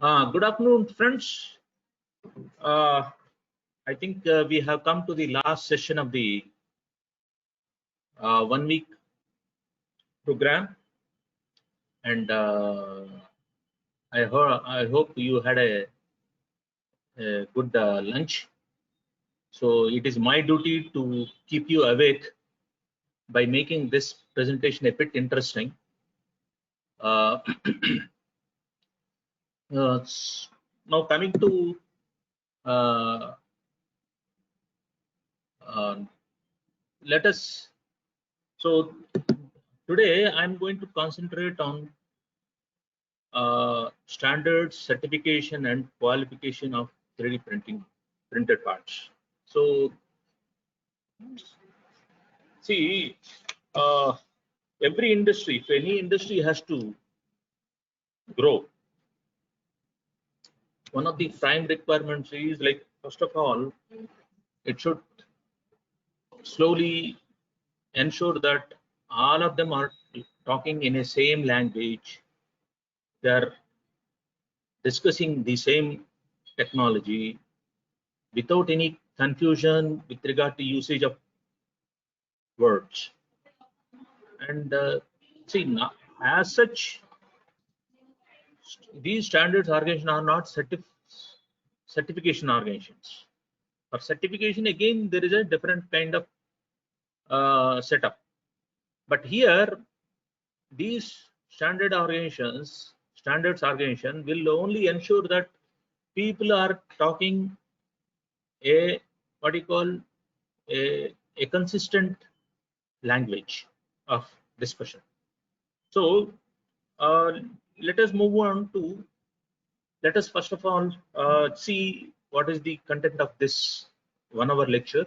Good afternoon, friends. I think we have come to the last session of the 1 week program, and I hope you had a good lunch. So it is my duty to keep you awake by making this presentation a bit interesting. Uh, now coming to let us. So today I'm going to concentrate on standards, certification, and qualification of 3D printed parts. So, see, every industry, if any industry has to grow, one of the prime requirements is, like, first of all, it should slowly ensure that all of them are talking in a same language. They're discussing the same technology without any confusion with regard to usage of words. And see, now, as such, these standards organizations are not certification organizations. For certification, again, there is a different kind of setup. But here, these standards organization will only ensure that people are talking a what you call a consistent language of discussion. So let us move on to, let us first of all see what is the content of this 1 hour lecture.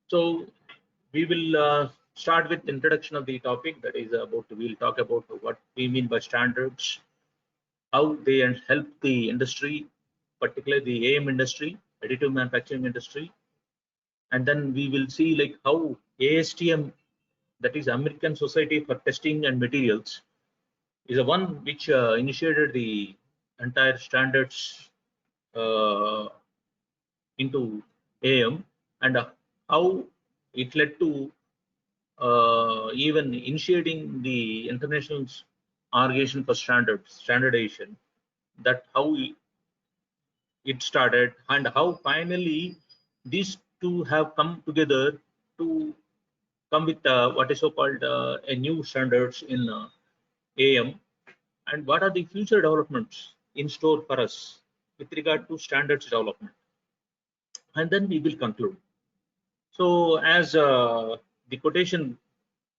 So we will start with introduction of the topic, that is about, we'll talk about what we mean by standards, how they help the industry, particularly the AM industry, additive manufacturing industry, and then we will see like how ASTM, that is American Society for Testing and Materials, is the one which initiated the entire standards into AM, and how it led to even initiating the international organization for standardization, that how it started, and how finally these two have come together to come with what is so called a new standards in AM, and what are the future developments in store for us with regard to standards development, and then we will conclude. So as the quotation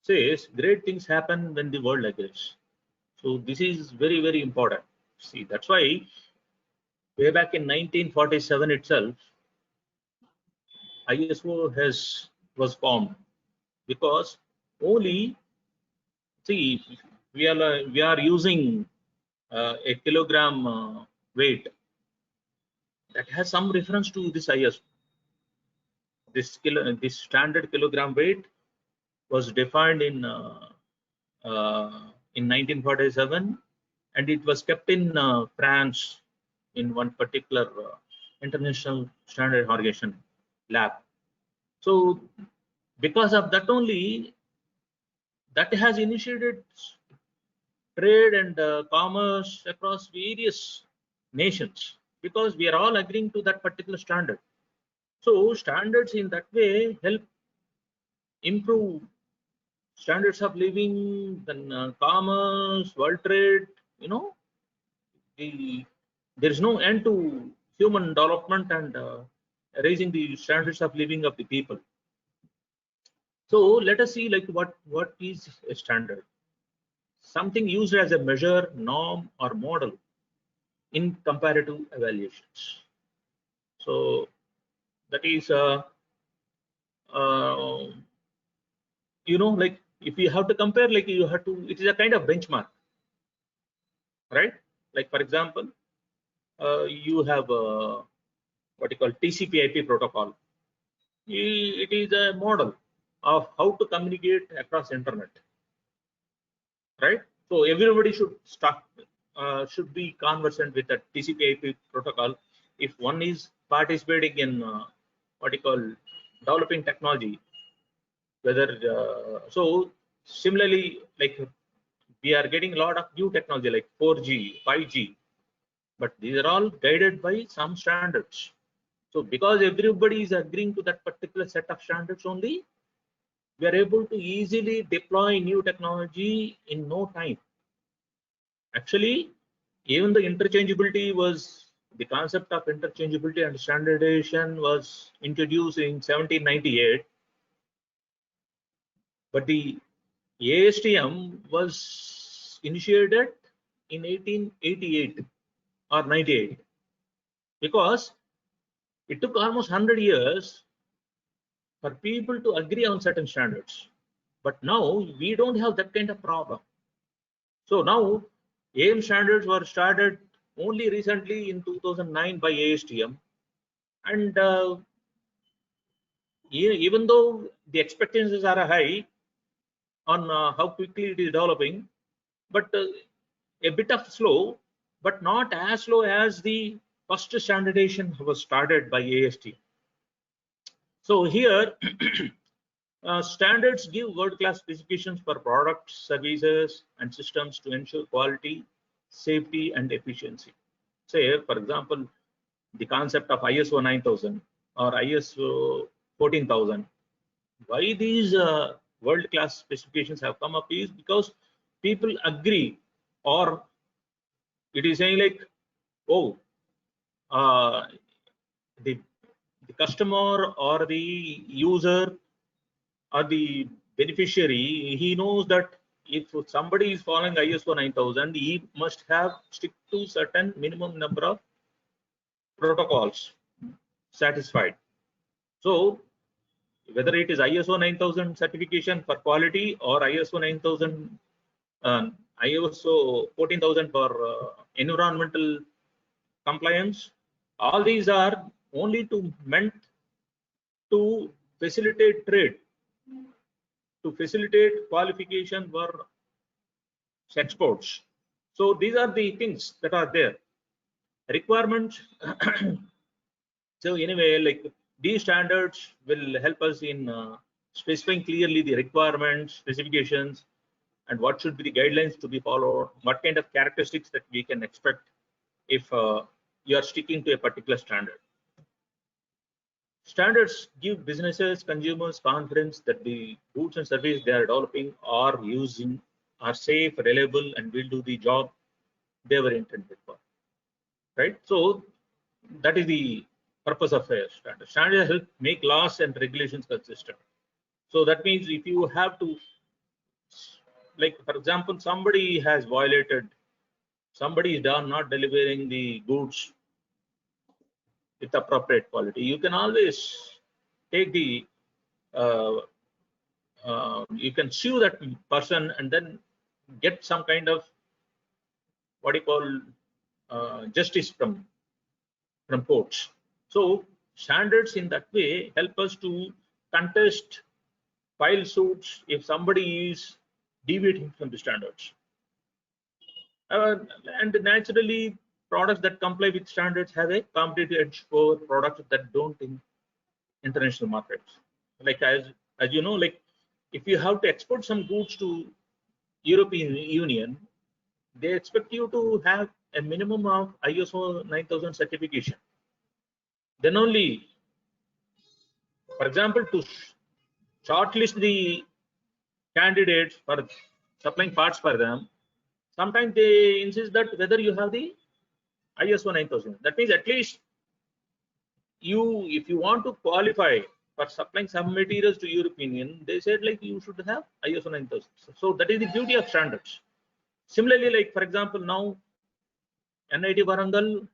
says, great things happen when the world agrees. So this is very, very important. See, that's why way back in 1947 itself, ISO was formed, because only, see, we are using a kilogram weight that has some reference to this ISO. This standard kilogram weight was defined in 1947, and it was kept in France in one particular international standard organization lab. So because of that only, that has initiated trade and commerce across various nations, because we are all agreeing to that particular standard. So standards in that way help improve standards of living, then commerce, world trade. You know, there is no end to human development and raising the standards of living of the people. So let us see, like, what is a standard. Something used as a measure, norm, or model in comparative evaluations. So that is you know, like, if you have to compare, like, you have to, it is a kind of benchmark, right? Like, for example, you have what what you call TCP/IP protocol. It is a model of how to communicate across internet, right? So everybody should be conversant with the TCP/IP protocol. If one is participating in what you call developing technology, whether so similarly, like we are getting a lot of new technology like 4G, 5G, but these are all guided by some standards. So because everybody is agreeing to that particular set of standards only, we are able to easily deploy new technology in no time. Actually, even the concept of interchangeability and standardization was introduced in 1798, but the ASTM was initiated in 1888 or 98, because it took almost 100 years for people to agree on certain standards. But now we don't have that kind of problem. So now AM standards were started only recently in 2009 by ASTM, and even though the expectations are high on how quickly it is developing, but a bit of slow, but not as slow as the first standardization was started by ASTM. So here, standards give world-class specifications for products, services, and systems to ensure quality, safety, and efficiency. Say, for example, the concept of ISO 9000 or ISO 14000. Why these world-class specifications have come up is because people agree, or it is saying like, oh, the customer or the user or the beneficiary, he knows that if somebody is following ISO 9000, he must have stick to certain minimum number of protocols satisfied. So whether it is ISO 9000 certification for quality or ISO 9000, ISO 14000 for environmental compliance, all these are only meant to facilitate trade, to facilitate qualification for exports. So these are the things that are there. Requirements. So anyway, like these standards will help us in specifying clearly the requirements, specifications, and what should be the guidelines to be followed, what kind of characteristics that we can expect if you are sticking to a particular standard. Standards give businesses, consumers confidence that the goods and services they are developing or using are safe, reliable, and will do the job they were intended for. Right? So that is the purpose of a standard. Standards help make laws and regulations consistent. So that means if you have to, like for example, somebody has violated, somebody is not delivering the goods with appropriate quality, you can always take the you can sue that person and then get some kind of what you call justice from courts. So standards in that way help us to contest, file suits if somebody is deviating from the standards. And naturally, products that comply with standards have a competitive edge over products that don't in international markets. Like as you know, like if you have to export some goods to European Union, they expect you to have a minimum of ISO 9000 certification. Then only, for example, to shortlist the candidates for supplying parts for them, sometimes they insist that whether you have the ISO 9000. That means at least you, if you want to qualify for supplying some materials to European Union, they said like you should have ISO 9000. So that is the beauty of standards. Similarly, like for example, now NIT Warangal,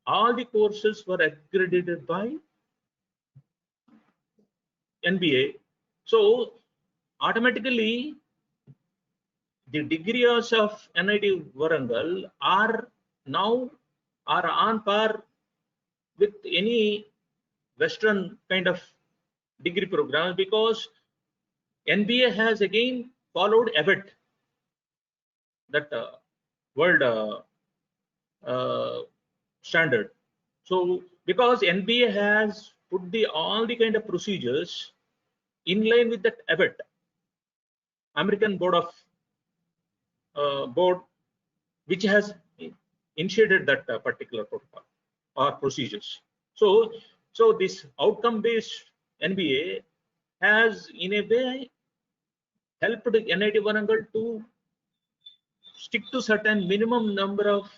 all the courses were accredited by NBA. So automatically the degrees of NIT Warangal are now on par with any Western kind of degree programs, because NBA has again followed ABET, that world standard. So because NBA has put all the kind of procedures in line with that ABET, American board, which has initiated that particular protocol or procedures. So this outcome-based NBA has in a way helped NIT Warangal to stick to certain minimum number of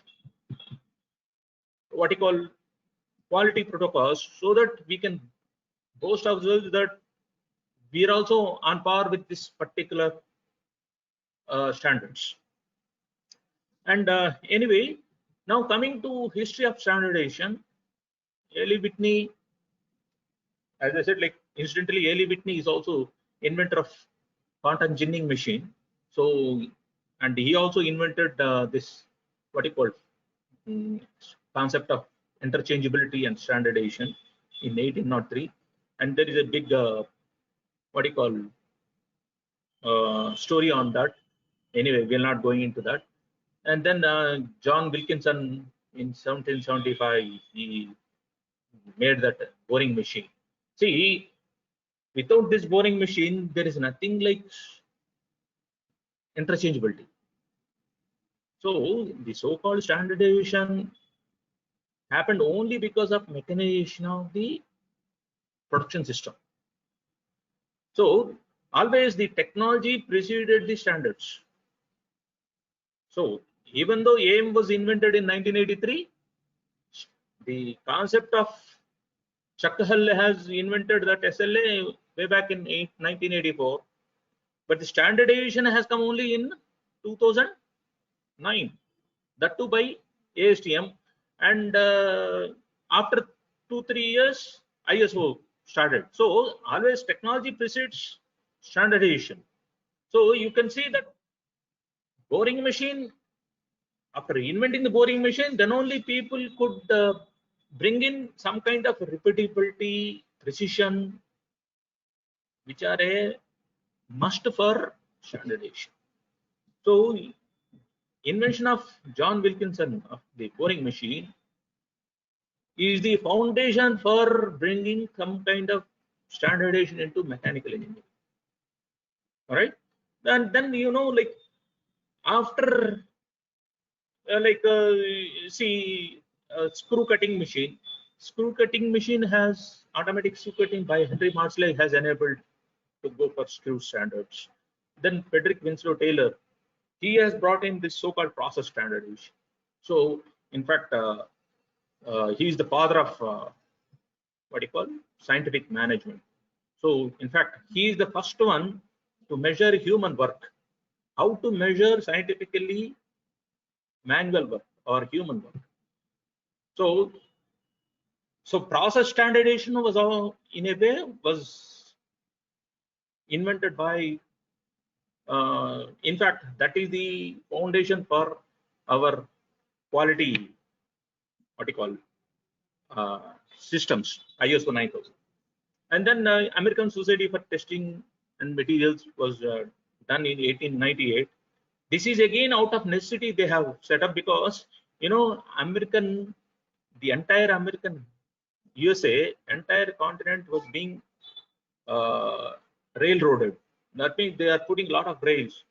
what you call quality protocols, so that we can boast ourselves that we are also on par with this particular standards. And anyway, now coming to history of standardization, Eli Whitney, as I said, like incidentally, Eli Whitney is also inventor of quantum ginning machine. So, and he also invented this what you call concept of interchangeability and standardization in 1803. And there is a big what you call story on that. Anyway, we're not going into that. And then John Wilkinson in 1775, he made that boring machine. See, without this boring machine, there is nothing like interchangeability. So the so-called standardization happened only because of mechanization of the production system. So always the technology preceded the standards. So even though AIM was invented in 1983, the concept of Chuck Hull has invented that SLA way back in 1984, but the standardization has come only in 2009, that too by ASTM, and after 2-3 years ISO started. So always technology precedes standardization. So you can see that boring machine, after inventing the boring machine, then only people could bring in some kind of repeatability, precision, which are a must for standardization. So invention of John Wilkinson of the boring machine is the foundation for bringing some kind of standardization into mechanical engineering. All right, and then like after see screw cutting machine. Screw cutting machine has automatic screw cutting by Henry Maudslay has enabled to go for screw standards. Then Frederick Winslow Taylor, he has brought in this so-called process standardization. So in fact, he is the father of what you call scientific management. So in fact, he is the first one to measure human work. How to measure scientifically manual work or human work. So process standardization was in a way was invented by in fact, that is the foundation for our quality what you call systems, ISO 9000. And then American Society for Testing and Materials was done in 1898. This is again out of necessity they have set up, because the entire American USA, entire continent was being railroaded. That means they are putting a lot of rails.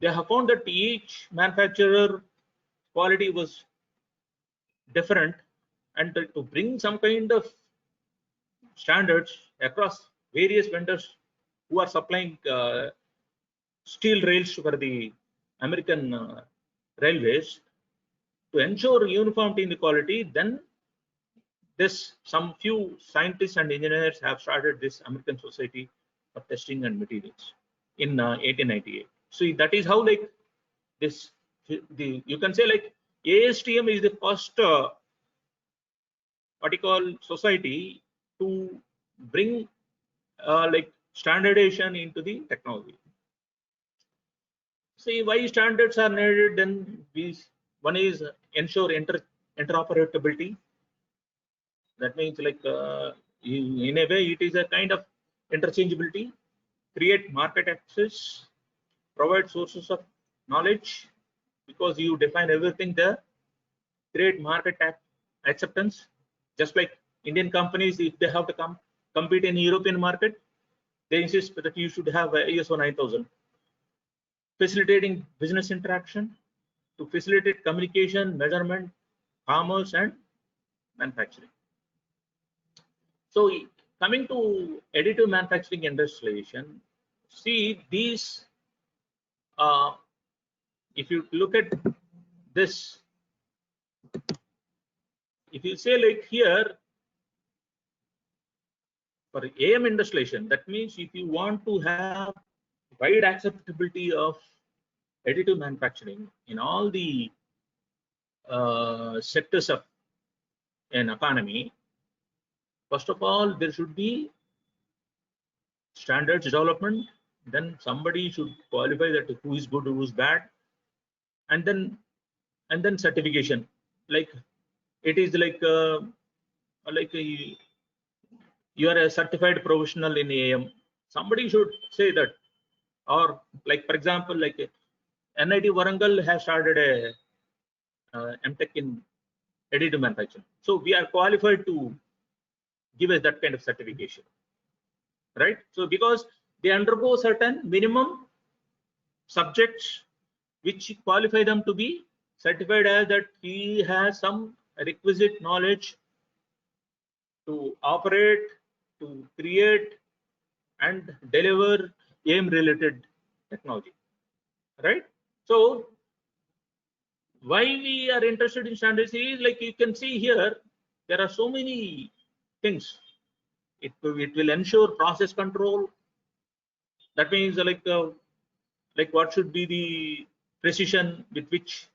They have found that each manufacturer quality was different, and to bring some kind of standards across various vendors who are supplying steel rails for the American railways, to ensure uniformity in the quality, then some few scientists and engineers have started this American Society for Testing and Materials in 1898. So that is how like this you can say like ASTM is the first what you call society to bring like standardization into the technology. See why standards are needed. Then one is ensure interoperability. That means like in a way it is a kind of interchangeability, create market access, provide sources of knowledge, because you define everything there, create market acceptance. Just like Indian companies, if they have to compete in European market, they insist that you should have ISO 9000. Facilitating business interaction to facilitate communication, measurement, commerce, and manufacturing. So coming to additive manufacturing industrialization, see these, if you look at this, if you say like here, for AM industrialization, that means if you want to have wide acceptability of additive manufacturing in all the sectors of an economy, first of all, there should be standards development. Then somebody should qualify that who is good, who is bad, and then certification. Like it is like you are a certified professional in AM. Somebody should say that, or like for example, like NIT Warangal has started a MTech in additive manufacturing. So we are qualified to give us that kind of certification, right? So because they undergo certain minimum subjects which qualify them to be certified as that he has some requisite knowledge to operate, to create and deliver AM related technology, right? So why we are interested in standards is like you can see here, there are so many things. It will ensure process control. That means like what should be the precision with which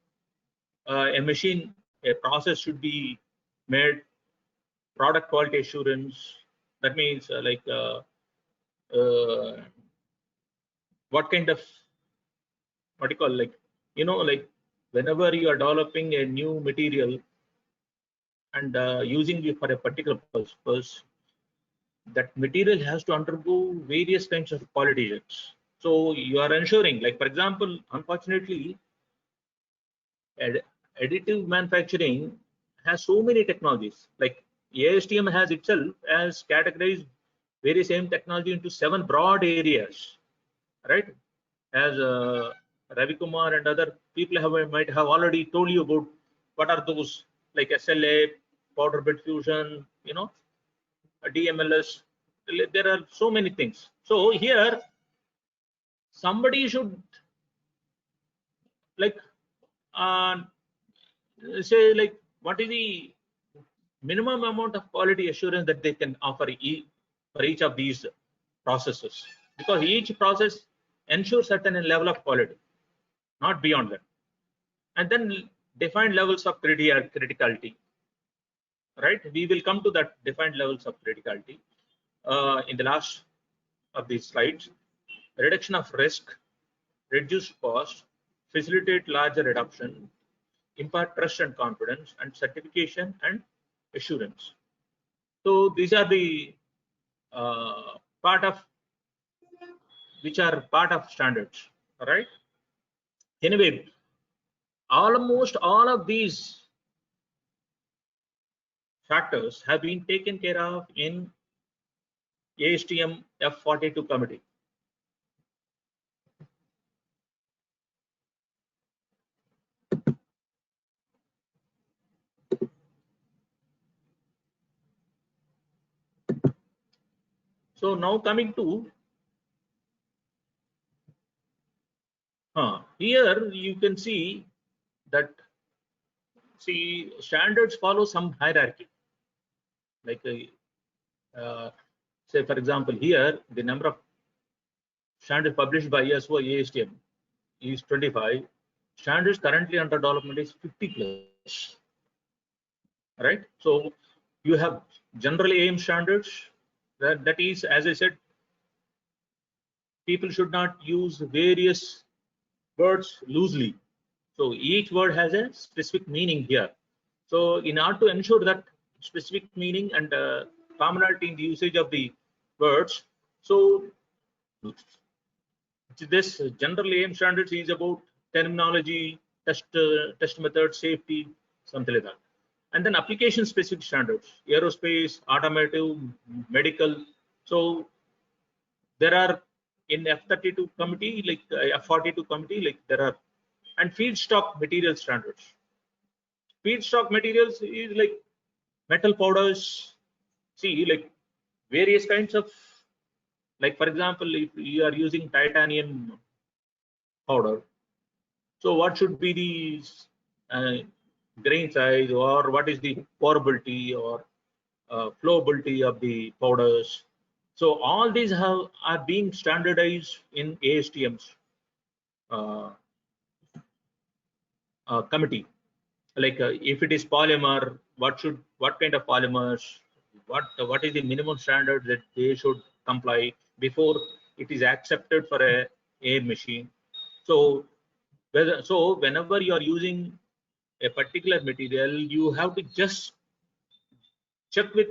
a process should be made, product quality assurance. That means what kind of, what you call, like, like whenever you are developing a new material and using it for a particular purpose, that material has to undergo various kinds of quality checks. So you are ensuring, like for example, unfortunately, additive manufacturing has so many technologies. Like ASTM has itself as categorized various same technology into 7 broad areas, right? As Ravi Kumar and other people might have already told you about what are those, like SLA, powder bed fusion, DMLS. There are so many things. So here somebody should like say like what is the minimum amount of quality assurance that they can offer for each of these processes, because each process ensures certain level of quality, not beyond that, and then defined levels of criticality, right? We will come to that defined levels of criticality in the last of these slides. Reduction of risk, reduce cost, facilitate larger adoption, impart trust and confidence, and certification and assurance. So these are the which are part of standards, right? Anyway, almost all of these factors have been taken care of in ASTM F42 committee. So now coming to here, you can see that standards follow some hierarchy. Like say for example, here the number of standards published by ISO ASTM is 25. Standards currently under development is 50 plus, right? So you have general AM standards. That is, as I said, people should not use various words loosely. So each word has a specific meaning here. So in order to ensure that specific meaning and commonality in the usage of the words. So this general AM standards is about terminology, test method, safety, something like that. And then application specific standards, aerospace, automotive, medical. So there are in F32 committee, like F42 committee, like there are, and feedstock material standards. Feedstock materials is like metal powders. See, like various kinds of, like for example, if you are using titanium powder, so what should be the grain size, or what is the porability or flowability of the powders? So all these are being standardized in ASTM's uh, committee. Like if it is polymer, what kind of polymers, what is the minimum standard that they should comply before it is accepted for a machine. So whenever you are using a particular material, you have to just check with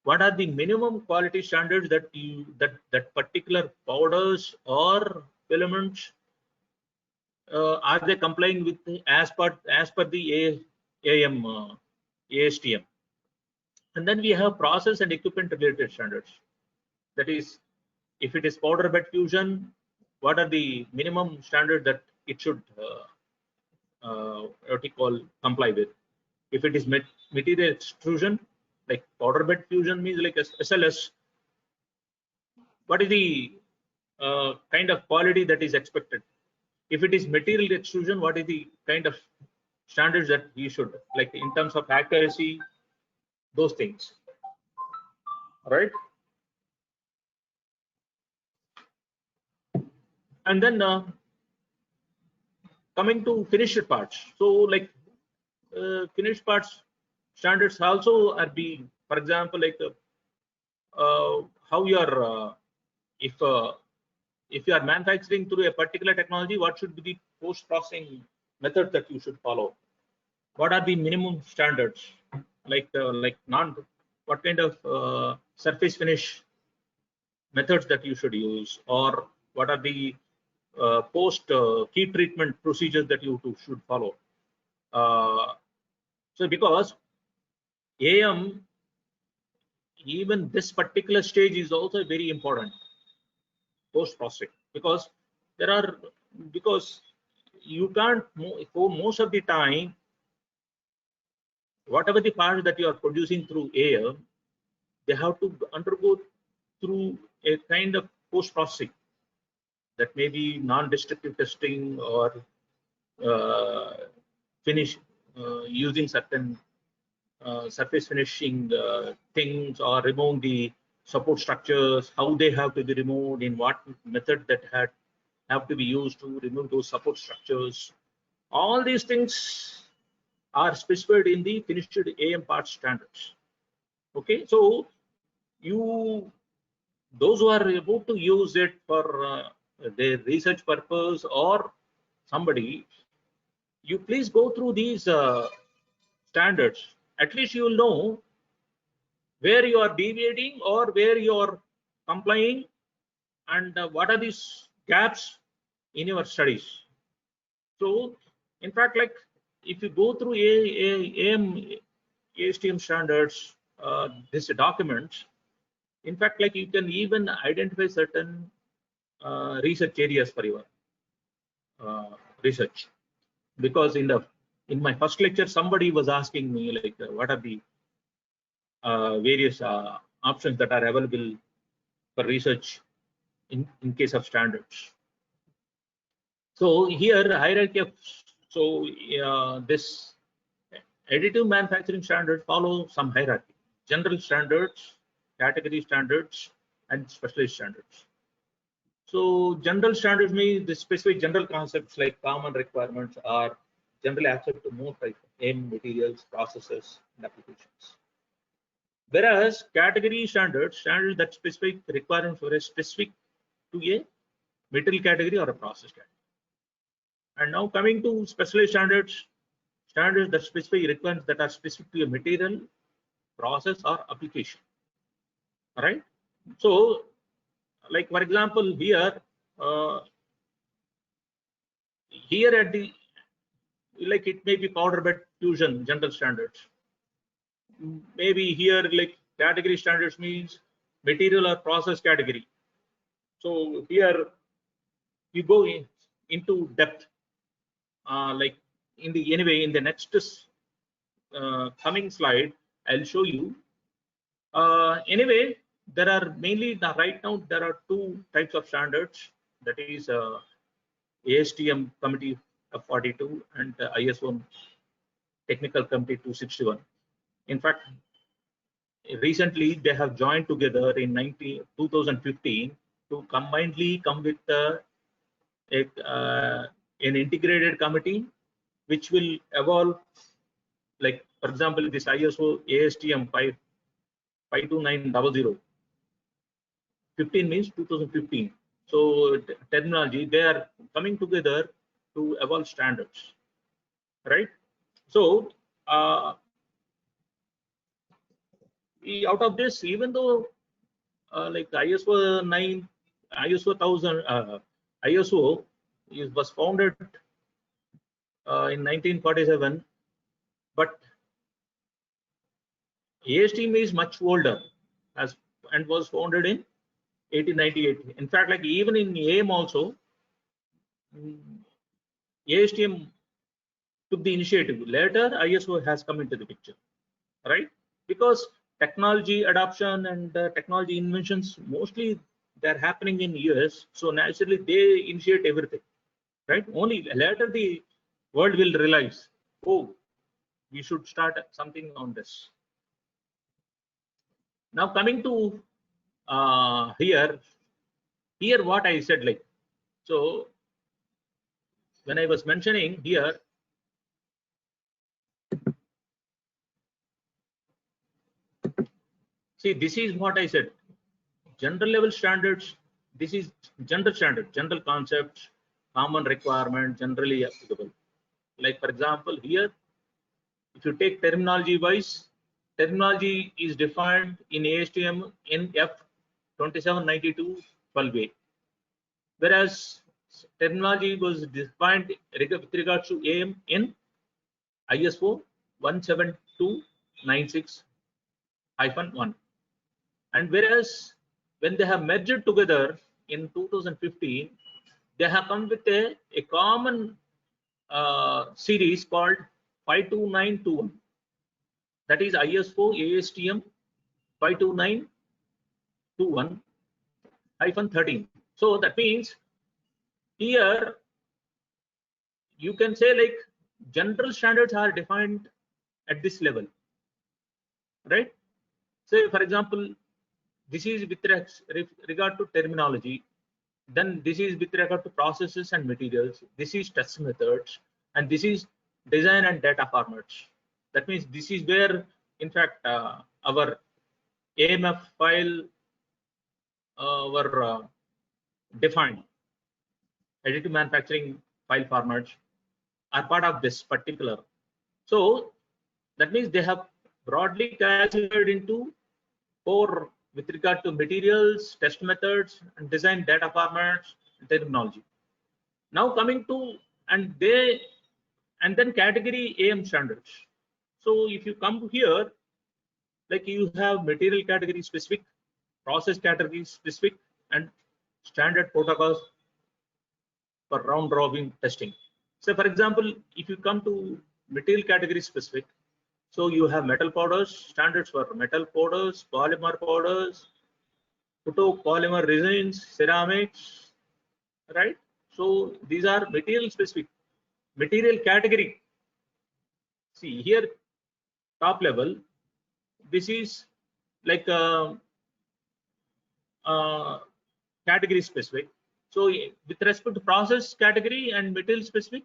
what are the minimum quality standards that that particular powders or filaments are they complying with as per the AM ASTM. And then we have process and equipment related standards. That is, if it is powder bed fusion, what are the minimum standards that it should what you call comply with? If it is material extrusion, like powder bed fusion means like SLS, what is the kind of quality that is expected? If it is material extrusion, what is the kind of standards that we should, like in terms of accuracy, those things, right? And then coming to finished parts. So like finished parts standards also are being, for example, like how you are if you are manufacturing through a particular technology, what should be the post processing method that you should follow? What are the minimum standards, like non, what kind of surface finish methods that you should use, or what are the post heat treatment procedures that you should follow? So because AM, even this particular stage is also very important, post processing, because there are, because you can't for most of the time, whatever the parts that you are producing through AM, they have to undergo through a kind of post processing, that may be non-destructive testing or uh, finish using certain surface finishing things, or remove the support structures, how they have to be removed, in what method that have to be used to remove those support structures. All these things are specified in the finished AM parts standards. Okay, so you, those who are about to use it for their research purpose or somebody, you please go through these standards. At least you will know where you are deviating or where you are complying, and what are these gaps in your studies. So in fact, like if you go through AM ASTM standards, this documents, in fact, like you can even identify certain research areas for your research. Because in my first lecture, somebody was asking me like what are the various options that are available for research in case of standards. So here hierarchy of, so this additive manufacturing standards follow some hierarchy: general standards, category standards, and specialized standards. So general standards mean the specific general concepts like common requirements are generally accepted to most type of AM materials, processes, and applications. Whereas category standards that specific requirements for a specific to a material category or a process category. And now coming to specialized standards that specify requirements that are specific to a material process or application. Right? So, like for example, here at the, like it may be powder bed fusion general standards. Maybe here like category standards means material or process category. So here you go into depth. Like in the next coming slide, I'll show you. Anyway, there are mainly right now there are two types of standards. That is ASTM Committee of 42 and ISO Technical Committee 261. In fact, recently they have joined together in 2015 to combinedly come with an integrated committee which will evolve, like for example this ISO ASTM 52900. 15 means 2015. So terminology, they are coming together to evolve standards, right? So out of this, even though like ISO 1000, ISO was founded in 1947, but ASTM is much older and was founded in 1898. In fact, like even in AIM also, ASTM took the initiative. Later, ISO has come into the picture, right? Because technology adoption and technology inventions, mostly they're happening in US, so naturally they initiate everything, right? Only later the world will realize, oh, we should start something on this. Now coming to here what I said, like, so when I was mentioning here, see, this is what I said, general level standards. This is general standard, general concepts, common requirement, generally applicable. Like for example, here, if you take terminology wise, terminology is defined in ASTM NF 2792-12A, whereas terminology was defined with regards to AIM in ISO 17296-1. And whereas when they have merged together in 2015, they have come with a common series called 52921. That is ISO ASTM 52921-13. So that means here you can say like general standards are defined at this level, right? Say for example, this is with regard to terminology, then this is with regard to processes and materials, this is test methods, and this is design and data formats. That means this is where in fact our AMF file were defined. Additive manufacturing file formats are part of this particular. So that means they have broadly classified into 4 with regard to materials, test methods, and design data formats, and terminology. Now coming to and then category AM standards. So if you come here, like you have material category specific, process category specific, and standard protocols for round robin testing. So for example, if you come to material category specific, so you have metal powders, standards for metal powders, polymer powders, photopolymer resins, ceramics, right? So these are material specific. Material category. See here, top level, this is like category specific. So with respect to process category and material specific,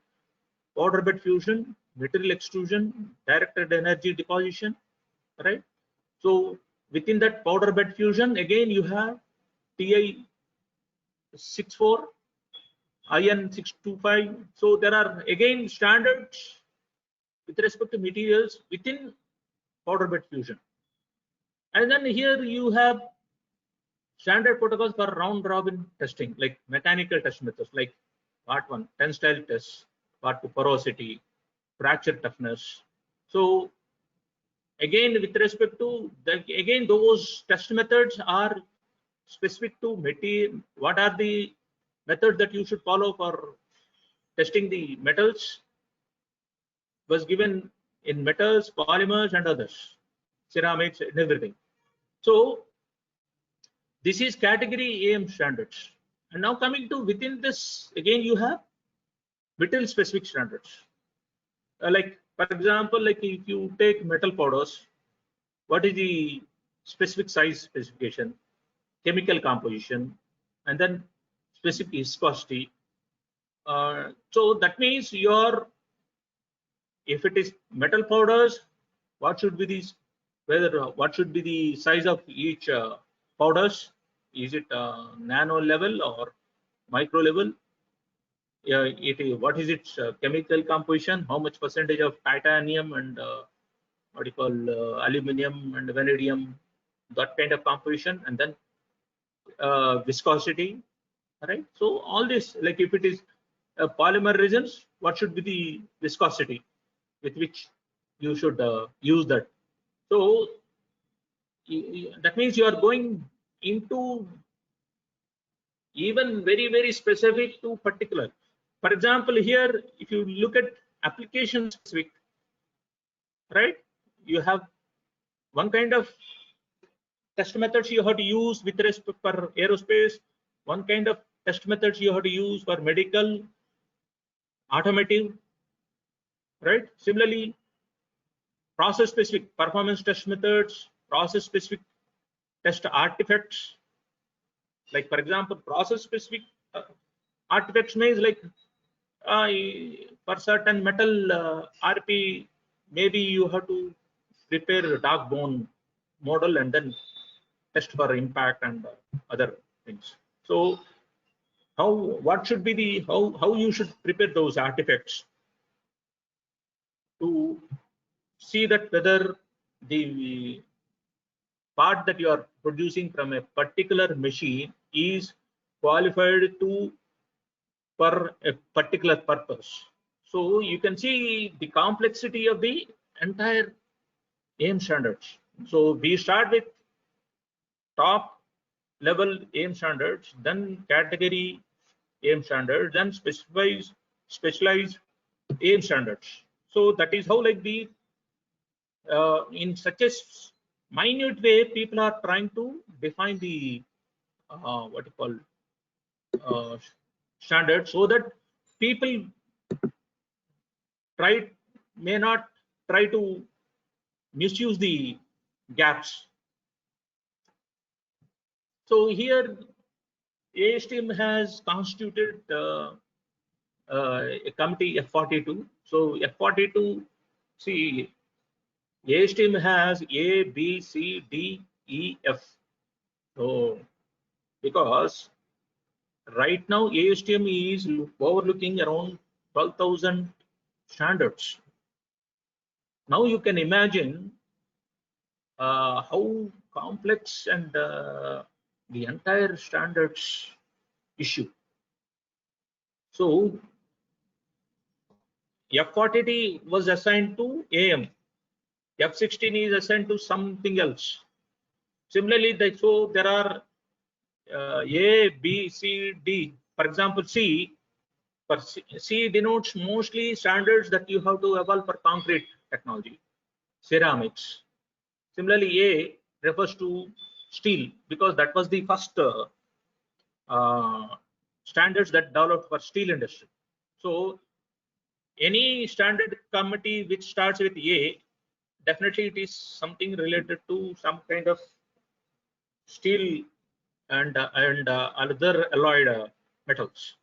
powder bed fusion, material extrusion, directed energy deposition, right? So within that powder bed fusion, again you have TI 64, IN 625. So there are again standards with respect to materials within powder bed fusion. And then here you have standard protocols for round robin testing, like mechanical test methods, like part 1 tensile test, part 2 porosity, fracture toughness. So again, with respect to again, those test methods are specific to material. What are the methods that you should follow for testing the metals was given in metals, polymers, and others, ceramics, and everything. So this is category AM standards. And now coming to within this, again, you have metal specific standards. Like, for example, like if you take metal powders, what is the specific size specification, chemical composition, and then specific viscosity. So that means if it is metal powders, what should be these, what should be the size of each powders? Is it nano level or micro level? What is its chemical composition? How much percentage of titanium and what you call aluminum and vanadium, that kind of composition, and then viscosity, right? So all this, like if it is polymer resins, what should be the viscosity with which you should use that? So that means you are going into even very specific to particular. For example, here if you look at application specific, right, you have one kind of test methods you have to use with respect for aerospace, one kind of test methods you have to use for medical, automotive, right? Similarly, process specific performance test methods, process specific test artifacts. Like for example, process specific artifacts means like for certain metal RP, maybe you have to prepare a dark bone model and then test for impact and other things. So what should be the how you should prepare those artifacts to see that whether the part that you are producing from a particular machine is qualified to for a particular purpose. So you can see the complexity of the entire AIM standards. So we start with top level AIM standards, then category AIM standards, then specialized AIM standards. So that is how, like the in such a minute way, people are trying to define the what you call standard, so that people may not try to misuse the gaps. So here ASTM has constituted a committee F42. So F42, see, ASTM has A, B, C, D, E, F. So because right now ASTM is overlooking around 12,000 standards. Now you can imagine how complex and the entire standards issue. So F40 was assigned to AM, F16 is assigned to something else. Similarly, so there are A, B, C, D. For example, C denotes mostly standards that you have to evolve for concrete technology, ceramics. Similarly, A refers to steel because that was the first standards that developed for steel industry. So any standard committee which starts with A, definitely it is something related to some kind of steel and other alloyed metals.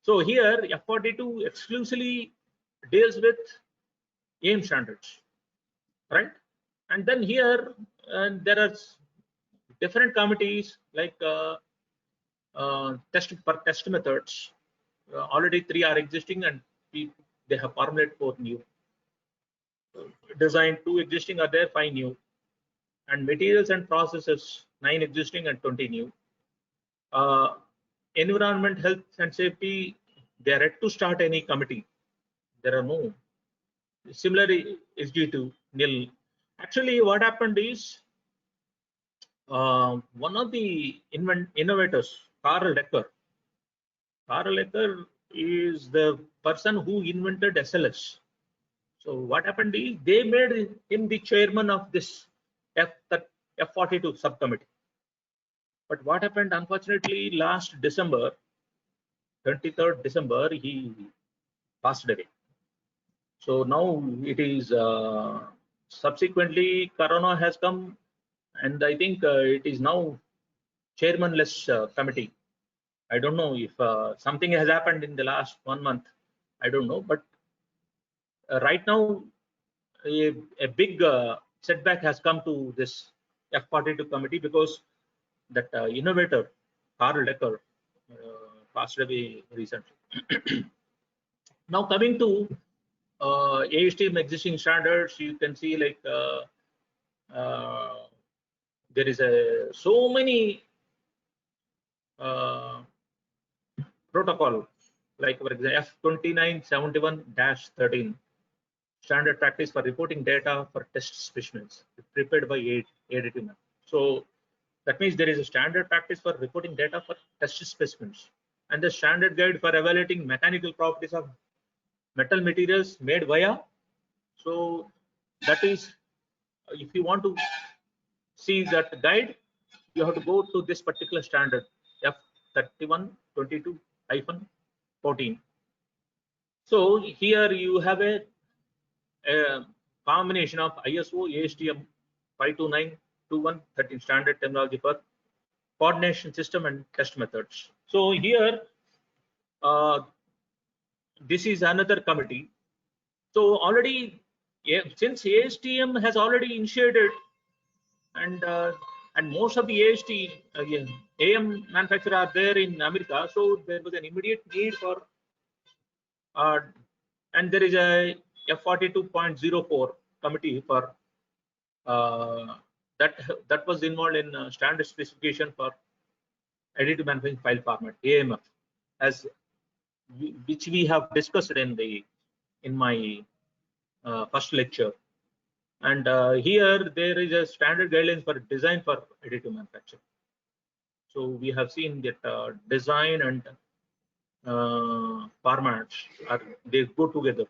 So here F42 exclusively deals with AIM standards, right? And then here there are different committees like test methods. Already 3 are existing, and they have formulated 4 new. Design 2 existing are there, 5 new. and materials and processes 9 existing and 20 new. Environment, health and safety, they are yet to start any committee. There are no. Similarly, SG2 nil. Actually, what happened is one of the innovators, Karl Decker. Karl Decker is the person who invented SLS. So what happened is they made him the chairman of this F42 subcommittee. But what happened, unfortunately, last December, 23rd December, he passed away. So now it is subsequently Corona has come, and I think it is now chairmanless committee. I don't know if something has happened in the last 1 month. I don't know, but right now a big setback has come to this F42 committee because that innovator Karl Decker passed away recently. Now coming to ASTM existing standards, you can see like there is so many protocol, like for example F2971-13 standard practice for reporting data for test specimens prepared by ADT. So that means there is a standard practice for reporting data for test specimens and the standard guide for evaluating mechanical properties of metal materials made via. So that is, if you want to see that guide, you have to go to this particular standard F3122-14. So here you have a combination of ISO ASTM 52921-13 standard terminology for coordination system and test methods. So here this is another committee. So already, since ASTM has already initiated, and most of the AM manufacturers are there in America, so there was an immediate need for, and there is a F42.04 committee for that was involved in standard specification for additive manufacturing file format AMF, as which we have discussed in my first lecture. And here there is a standard guidelines for design for additive manufacturing. So we have seen that design and formats they go together.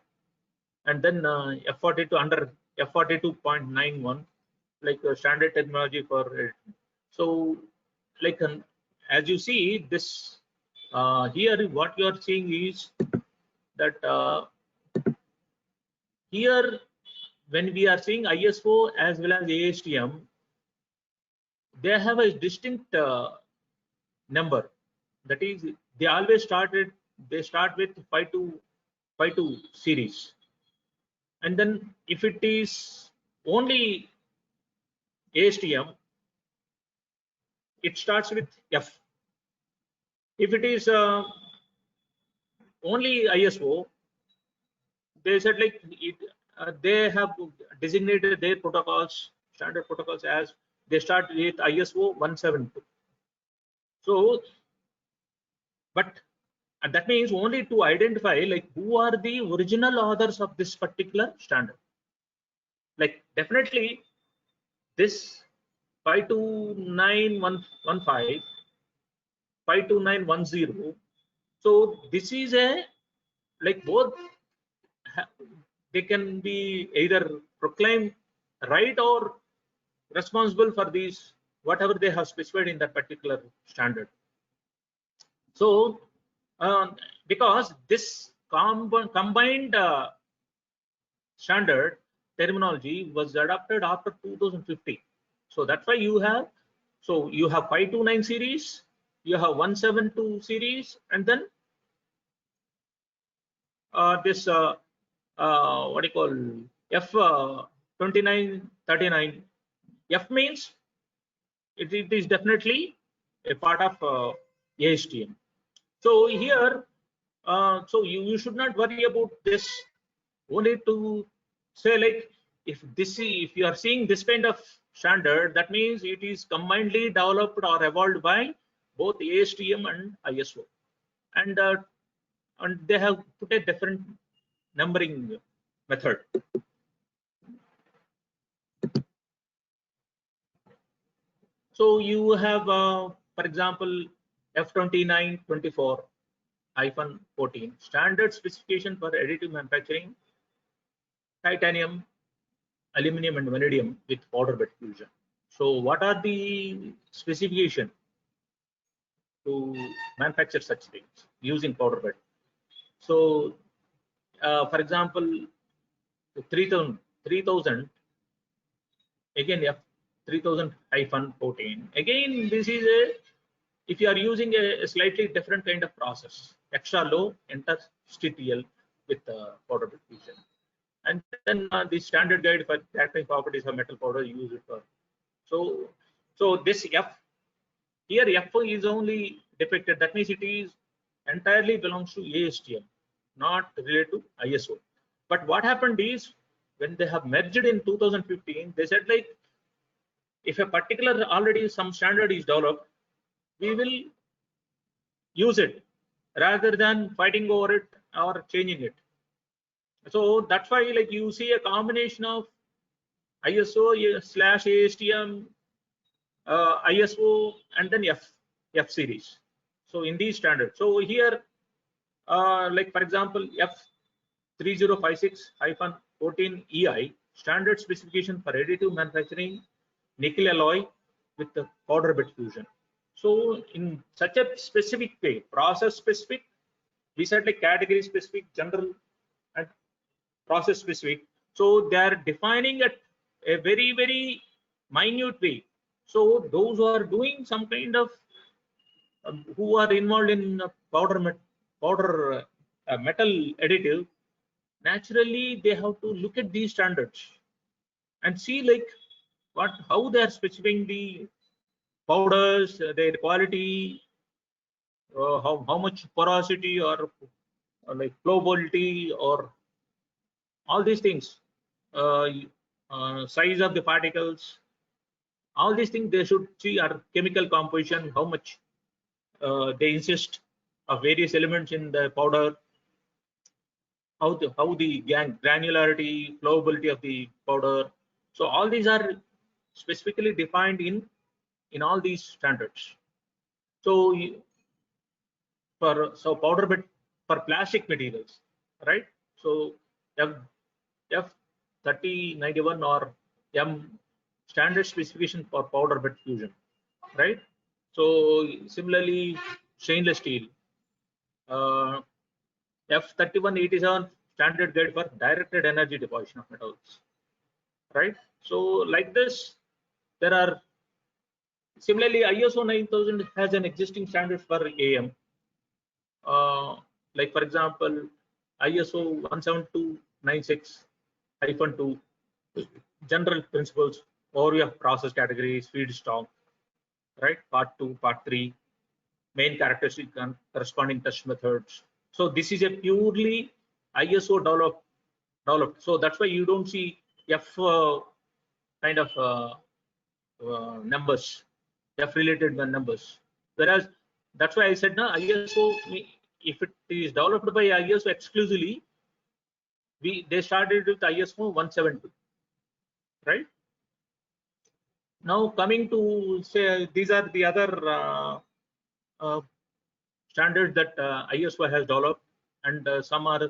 And then F42 under F42.91, like standard technology for it. So like as you see this here, what you are seeing is that here when we are seeing ISO as well as ASTM, they have a distinct number. That is, they always start with 5252 series, and then if it is only ASTM, it starts with F. If it is only ISO, they said like it, they have designated their protocols, standard protocols, as they start with ISO 172. So, but that means only to identify like who are the original authors of this particular standard. Like definitely this 52915, 52910. So this is a like both they can be either proclaimed right or responsible for these whatever they have specified in that particular standard. So because this combined standard terminology was adopted after 2015, so that's why you have 529 series, you have 172 series, and then this what do you call F2939. F means it is definitely a part of ASTM. So here, so you should not worry about this. Only to say like if you are seeing this kind of standard, that means it is combinedly developed or evolved by both ASTM and ISO, and they have put a different numbering method. So you have, for example, F2924-14 standard specification for additive manufacturing titanium, aluminum, and vanadium with powder bed fusion. So what are the specification to manufacture such things using powder bed? So for example, 3000 again F3000-14. Again, this is a, if you are using a slightly different kind of process, extra low interstitial with powder bed fusion. And then the standard guide for characteristic properties of metal powder use it for. So this F here, F is only depicted. That means it is entirely belongs to ASTM, not related to ISO. But what happened is, when they have merged in 2015, they said, like, if a particular already some standard is developed, we will use it rather than fighting over it or changing it. So that's why, like, you see a combination of ISO/ASTM, ISO, and then F series. So in these standards, so here, like for example, F3056-14 EI standard specification for additive manufacturing nickel alloy with the powder bed fusion. So in such a specific way, process specific, we said like category specific, general, and process specific. So they are defining at a very, very minute way. So those who are doing some kind of who are involved in powder metal additive, naturally they have to look at these standards and see like how they are specifying the powders, their quality, how much porosity or like flowability or all these things, size of the particles, all these things they should see, are chemical composition, how much they insist of various elements in the powder, how the granularity, flowability of the powder. So all these are specifically defined in all these standards. So for powder bed for plastic materials, right? So F3091 or M standard specification for powder bed fusion, right? So similarly, stainless steel, F3187 standard guide for directed energy deposition of metals, right? So like this, there are similarly ISO 9000 has an existing standard for AM. Like for example, ISO 17296-2 general principles, overview of process categories, feedstock, right? Part 2, part 3, main characteristic and corresponding test methods. So this is a purely ISO developed. So that's why you don't see F kind of numbers, F related numbers. Whereas that's why I said now ISO, if it is developed by ISO exclusively, they started with ISO 172, right? Now coming to say, these are the other standards that ISO has developed, and some are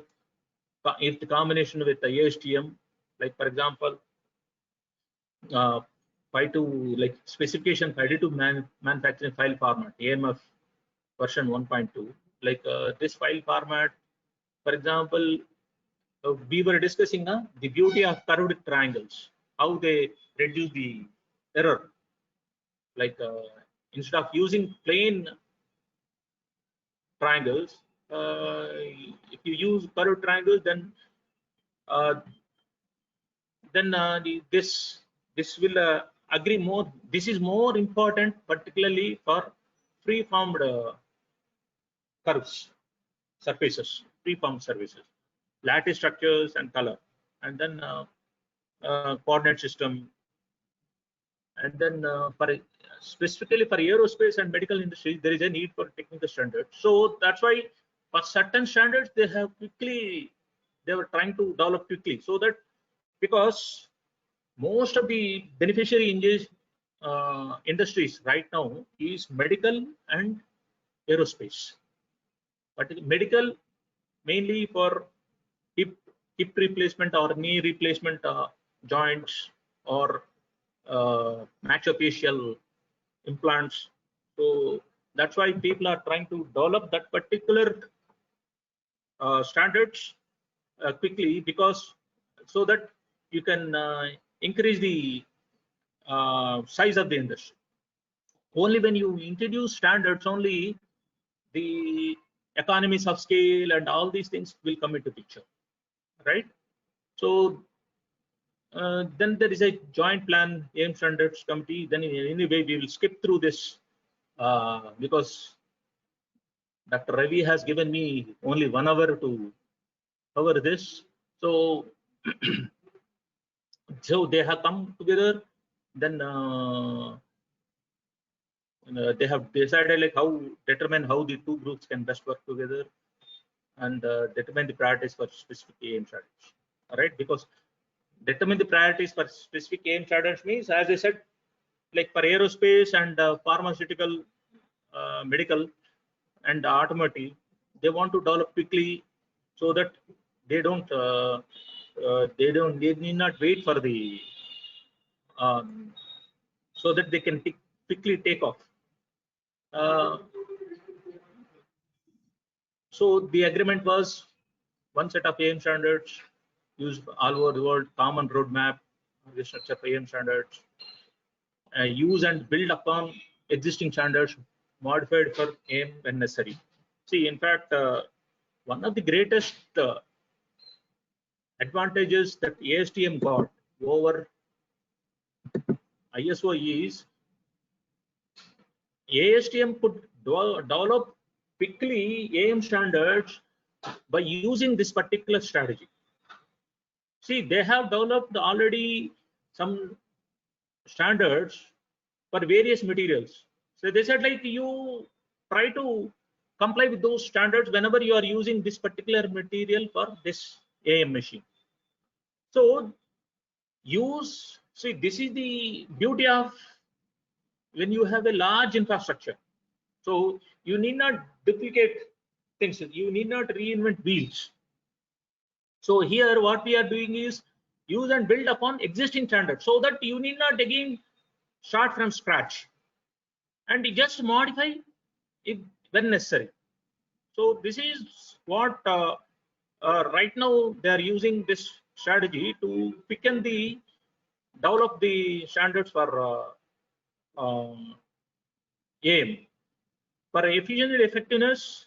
in combination with the ASTM, like for example, 52 like specification for additive manufacturing file format, AMF version 1.2. Like this file format, for example, we were discussing the beauty of curved triangles, how they reduce the error. Like instead of using plain triangles, if you use curved triangles, then this will agree more. This is more important, particularly for free-formed curves, surfaces, free-formed surfaces, lattice structures and color, and then coordinate system, And then specifically for aerospace and medical industries, there is a need for technical standards. So that's why for certain standards they were trying to develop quickly, so that because most of the beneficiary industries right now is medical and aerospace. But medical mainly for hip replacement or knee replacement joints or maxillofacial implants. So that's why people are trying to develop that particular standards quickly, because so that you can increase the size of the industry. Only when you introduce standards, only the economies of scale and all these things will come into picture, right? So then there is a joint plan AIM standards committee. Then anyway we will skip through this because Dr. Ravi has given me only 1 hour to cover this. So so they have come together. Then they have decided like determine how the two groups can best work together, and determine the priorities for specific AIM strategies. All right, because determine the priorities for specific AIM strategies means, as I said, like for aerospace and pharmaceutical, medical, and automotive, they want to develop quickly, so that they need not wait for the so that they can quickly take off. So the agreement was one set of AIM standards used all over the world, common roadmap, the structure of AIM standards, use and build upon existing standards, modified for AIM when necessary. See, in fact, one of the greatest advantages that ASTM got over ISO is ASTM could develop quickly AIM standards by using this particular strategy. See, they have developed already some standards for various materials. So they said like you try to comply with those standards whenever you are using this particular material for this AIM machine. So see, this is the beauty of when you have a large infrastructure. So you need not duplicate things, you need not reinvent wheels. So here what we are doing is use and build upon existing standards, so that you need not again start from scratch, and you just modify it when necessary. So this is what right now they are using this strategy to quicken the develop the standards for AIM. For efficiency and effectiveness,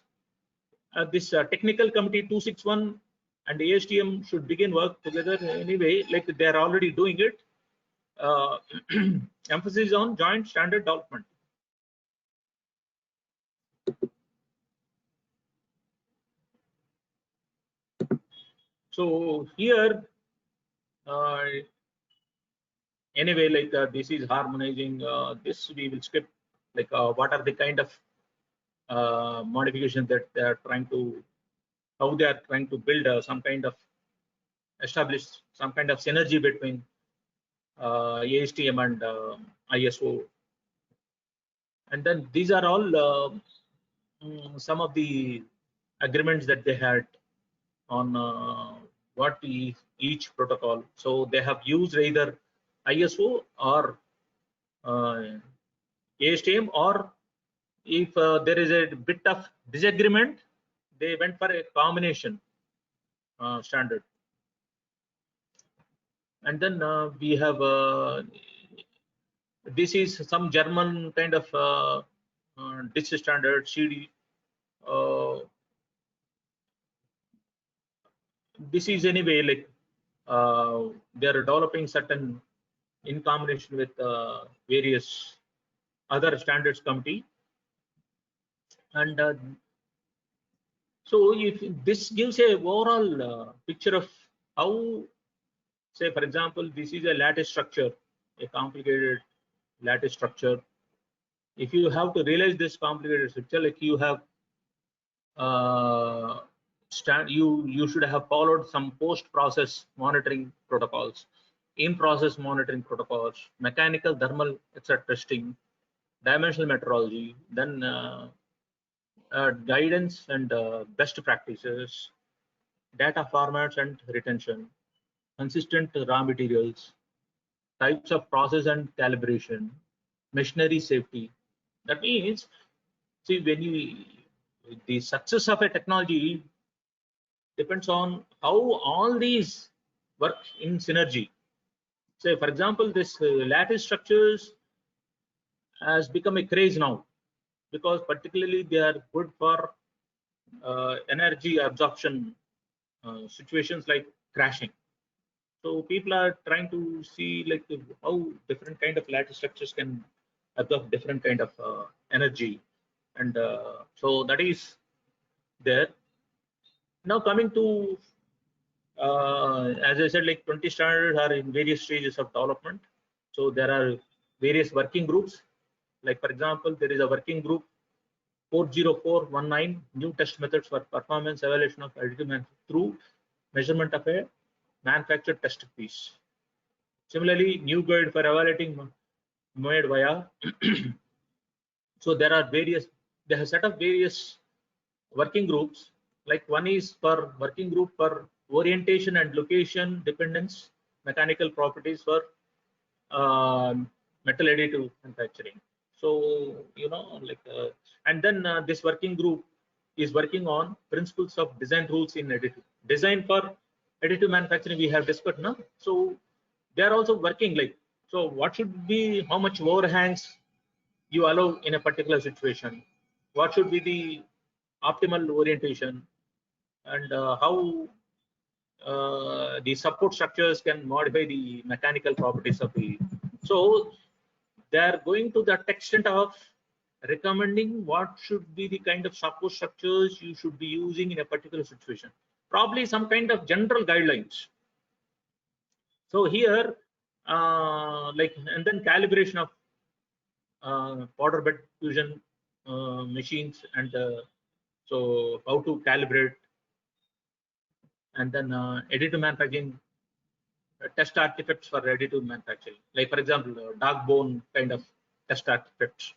this technical committee 261 and ASTM should begin work together anyway, like they are already doing it. Emphasis on joint standard development. So here, anyway, like this is harmonizing. This we will skip. Like what are the kind of modifications that they are trying to, how they are trying to build some kind of establish some kind of synergy between ASTM and ISO. And then these are all some of the agreements that they had on what each protocol. So they have used either ISO or ASTM, or if there is a bit of disagreement, they went for a combination standard. And then we have this is some German kind of disk standard CD. This is anyway like they are developing certain in combination with various other standards committee. And so if this gives a overall picture of how, say for example, this is a lattice structure, a complicated lattice structure. If you have to realize this complicated structure, like you have you should have followed some post-process monitoring protocols, in-process monitoring protocols, mechanical, thermal, etc. testing, dimensional metrology, then guidance and best practices, data formats and retention, consistent raw materials, types of process and calibration, machinery safety. That means, see, when you the success of a technology depends on how all these work in synergy. Say, for example, this lattice structures has become a craze now because particularly they are good for energy absorption situations like crashing. So people are trying to see like how different kind of lattice structures can absorb different kind of energy, and so that is there. Now coming to as I said, like 20 standards are in various stages of development. So there are various working groups. Like for example, there is a working group 40419, new test methods for performance evaluation of additive through measurement of a manufactured test piece. Similarly, new guide for evaluating made via. So there are various, they have set up various working groups. Like one is for working group for orientation and location dependence, mechanical properties for metal additive manufacturing. So, like, and then this working group is working on principles of design rules in additive. Design for additive manufacturing we have discussed now. So they are also working like, so what should be, how much overhangs you allow in a particular situation? What should be the optimal orientation, and how the support structures can modify the mechanical properties of the. So they are going to that extent of recommending what should be the kind of support structures you should be using in a particular situation. Probably some kind of general guidelines. So here, like, and then calibration of powder bed fusion machines, and so how to calibrate, and then additive manufacturing test artifacts for additive manufacturing. Like for example, dark bone kind of test artifacts.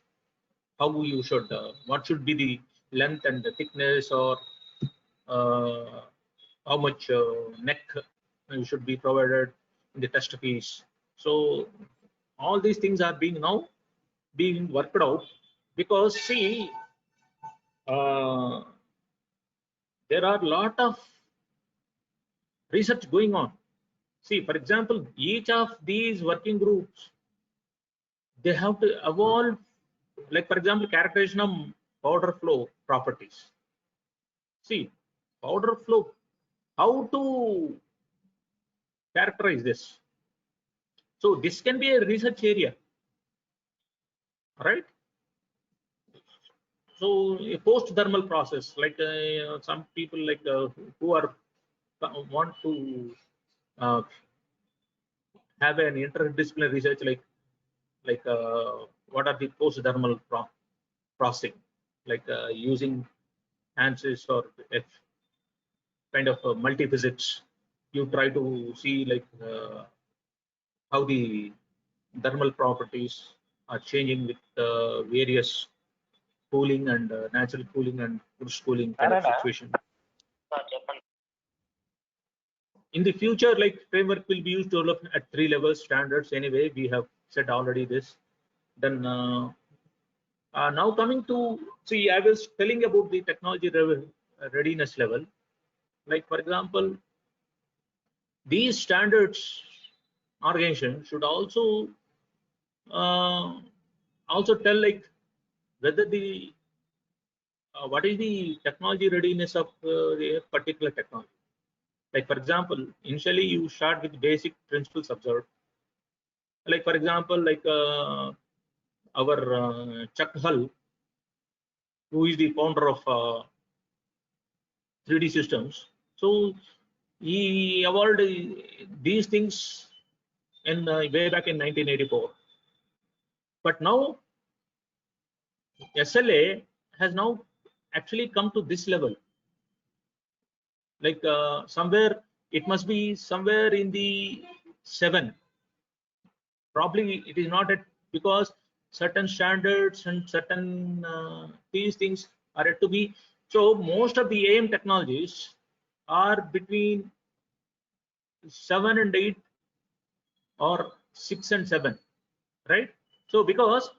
How you should, what should be the length and the thickness, or how much neck should be provided in the test piece. So all these things are being now being worked out, because see, there are a lot of research going on. See, for example, each of these working groups, they have to evolve, like for example, characterization of powder flow properties. See, powder flow, how to characterize this? So this can be a research area, right? So a post thermal process, like some people like who are want to have an interdisciplinary research, like what are the post thermal processing, like using ANSYS or F kind of multi physics. You try to see like how the thermal properties are changing with various cooling and natural cooling and British cooling kind of situation. In the future, like framework will be used to develop at 3 levels standards. Anyway, we have said already this. Then now coming to, see, I was telling about the technology readiness level. Like for example, these standards organization should also tell like whether the what is the technology readiness of a particular technology. Like for example, initially you start with basic principles observed. Like for example, like our Chuck Hull, who is the founder of 3D systems. So he evolved these things in way back in 1984. But now SLA has now actually come to this level. Like somewhere it must be somewhere in the 7. Probably it is not at, because certain standards and certain these things are yet to be. So most of the AM technologies are between 7 and 8 or 6 and 7, right? So because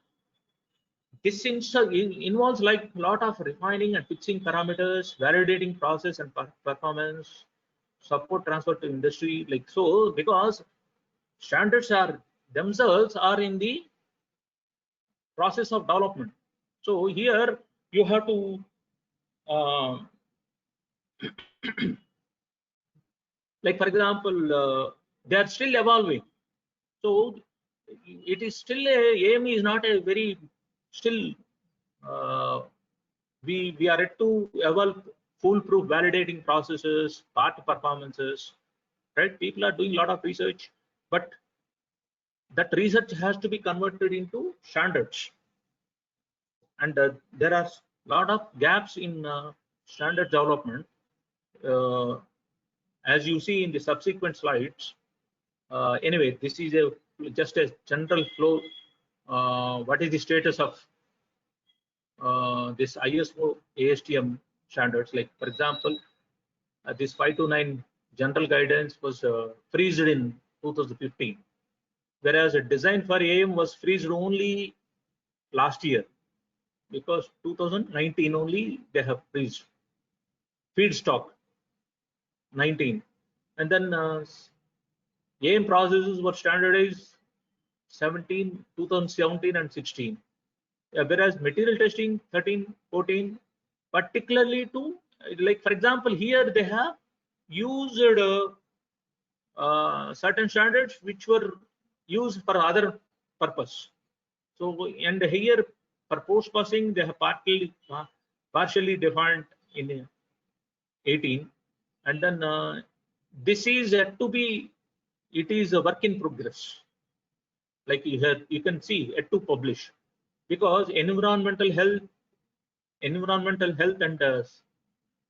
this involves like a lot of refining and fixing parameters, validating process and performance, support transfer to industry. Like so, because standards are themselves are in the process of development. So here you have to uh, like for example, they are still evolving. So it is still aim is not a very still we are yet to evolve foolproof validating processes, part performances, right? People are doing a lot of research, but that research has to be converted into standards, and there are a lot of gaps in standard development. Uh, as you see in the subsequent slides. Anyway, this is just a general flow. What is the status of this ISO ASTM standards? Like for example, this 529 general guidance was freezed in 2015, whereas a design for AM was freezed only last year, because 2019 only they have freezed feedstock 19, and then AM processes were standardized 2017 and 16, whereas material testing 13, 14, particularly to, like for example, here they have used certain standards which were used for other purpose. So and here for post processing they have partially defined in 18, and then this is yet to be, it is a work in progress. Like you can see yet to publish, because environmental health and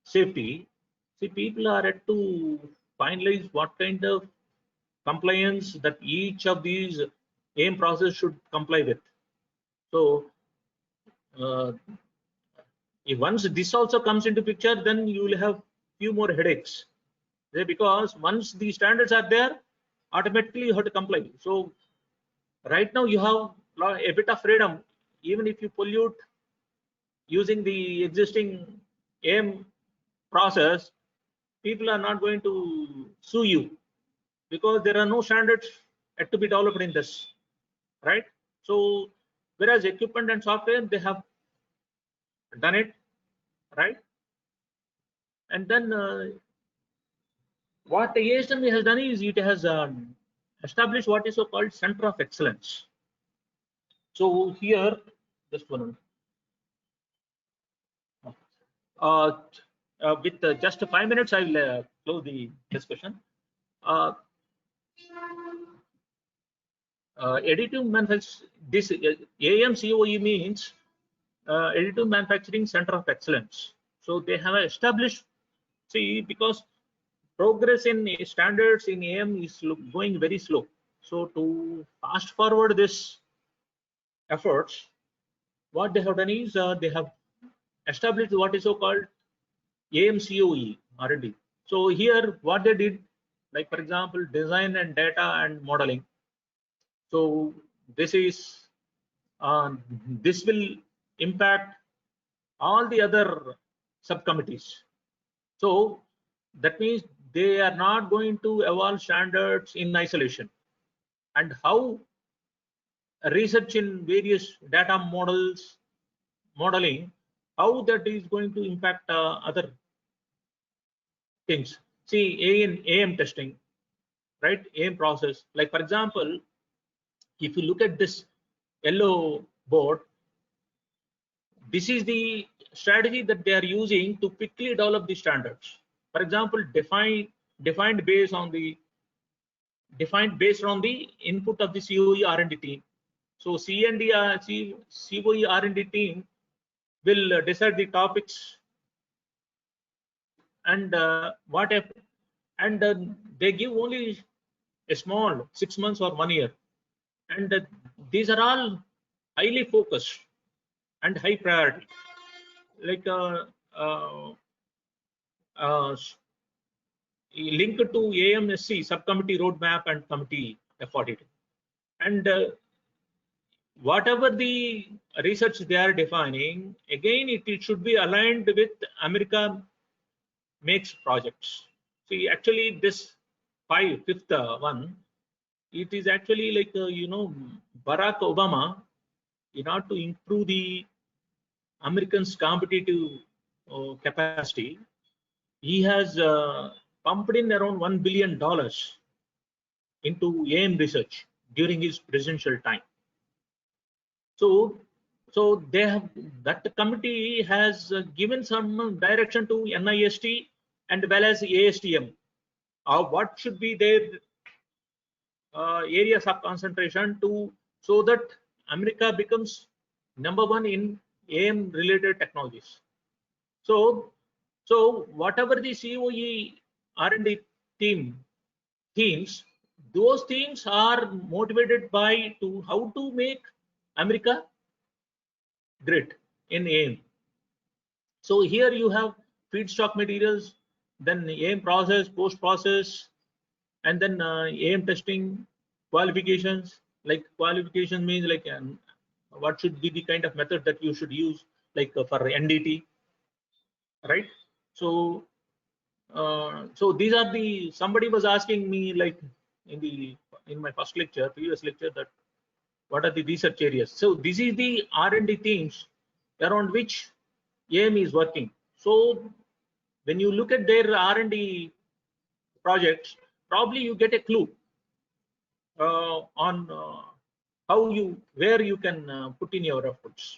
safety. See, people are yet to finalize what kind of compliance that each of these AIM process should comply with. So uh, if once this also comes into picture, then you will have few more headaches. Because once the standards are there, automatically you have to comply. So right now you have a bit of freedom. Even if you pollute using the existing AM process, people are not going to sue you, because there are no standards yet to be developed in this, right? So whereas equipment and software, they have done it, right? And then what the ASME has done is it has established what is so called center of excellence. So here, just one. With just 5 minutes, I will close the discussion. Additive manufacturing, this AMCOE means Additive Manufacturing Center of Excellence. So they have established, see, because progress in standards in AM is going very slow. So to fast forward this efforts, what they have done is they have established what is so called AMCOE R&D. So here what they did, like for example, design and data and modeling. So this is this will impact all the other subcommittees. So that means they are not going to evolve standards in isolation. And how research in various data modeling, how that is going to impact other things. See, AM testing, right? AM process. Like for example, if you look at this yellow board, this is the strategy that they are using to quickly develop the standards. For example, defined based on the input of the COE R&D team. So COE R&D team will decide the topics and what if, and they give only a small 6 months or 1 year, and these are all highly focused and high priority, like uh, uh, linked to AMSC subcommittee roadmap and committee effort. And whatever the research they are defining, again it should be aligned with America makes projects. See, actually this fifth one, it is actually like Barack Obama, in order to improve the Americans' competitive capacity, he has pumped in around $1 billion into AIM research during his presidential time. So, so they have, that committee has given some direction to NIST and well as ASTM. What should be their areas of concentration to, so that America becomes #1 in AIM related technologies. So, so whatever the COE R&D themes, those themes are motivated by to how to make America great in AIM. So here you have feedstock materials, then AIM process, post process, and then AIM testing, qualifications. Like qualification means like what should be the kind of method that you should use, like for NDT, right? So so these are the, somebody was asking me like in my first lecture, previous lecture, that what are the research areas. So this is the R&D themes around which AIM is working. So when you look at their R&D projects, probably you get a clue on how you, where you can put in your efforts.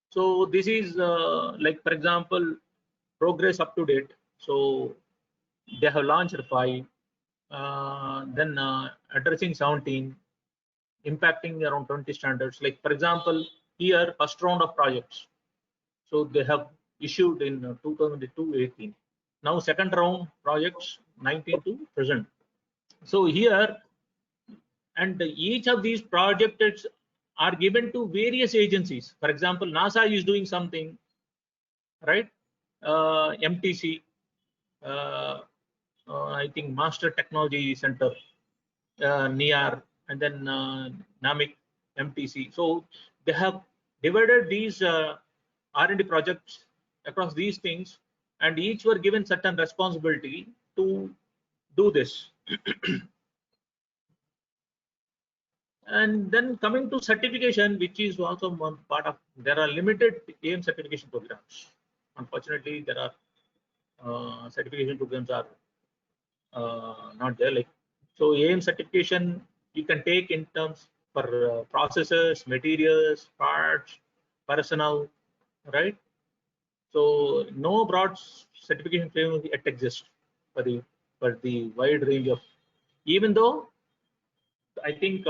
So this is like, for example, progress up to date. So they have launched 5, then addressing 17, impacting around 20 standards. Like for example, here first round of projects, so they have issued in 2002-18. Now second round projects 19 to present. So here, and each of these projects are given to various agencies. For example, NASA is doing something, right? MTC, I think Master Technology Center, NIAR, and then NAMIC, MTC. So they have divided these R&D projects across these things, and each were given certain responsibility to do this. And then coming to certification, which is also one part of, there are limited AIM certification programs. Unfortunately, there are certification programs are not there. Like, so AIM certification you can take in terms for processes, materials, parts, personnel, right? So no broad certification framework yet exists for the wide range of, even though I think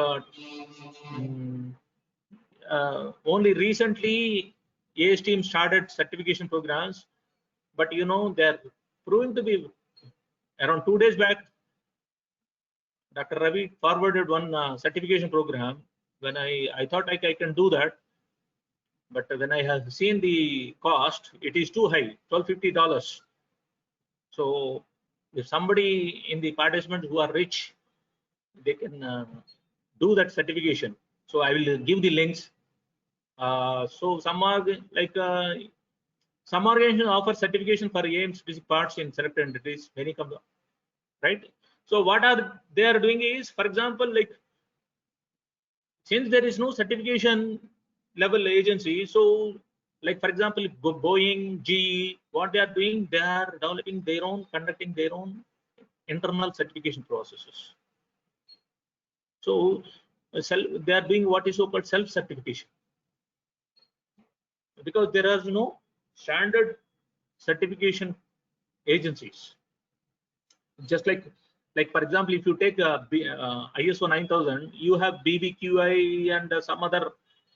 only recently ASTM started certification programs, but you know they're proving to be, around 2 days back, Dr. Ravi forwarded one certification program. When I thought I can do that, but when I have seen the cost, it is too high, $1,250. So if somebody in the participants who are rich, they can do that certification. So I will give the links. So some are like some organizations offer certification for AIM specific parts in selected entities. Many come, right? So what are they are doing is, for example, like since there is no certification level agency, so like for example, Boeing, GE, what they are doing, they are developing their own, conducting their own internal certification processes. So they are doing what is so-called self-certification, because there are no standard certification agencies. Just like like for example, if you take ISO 9000, you have BBQI and some other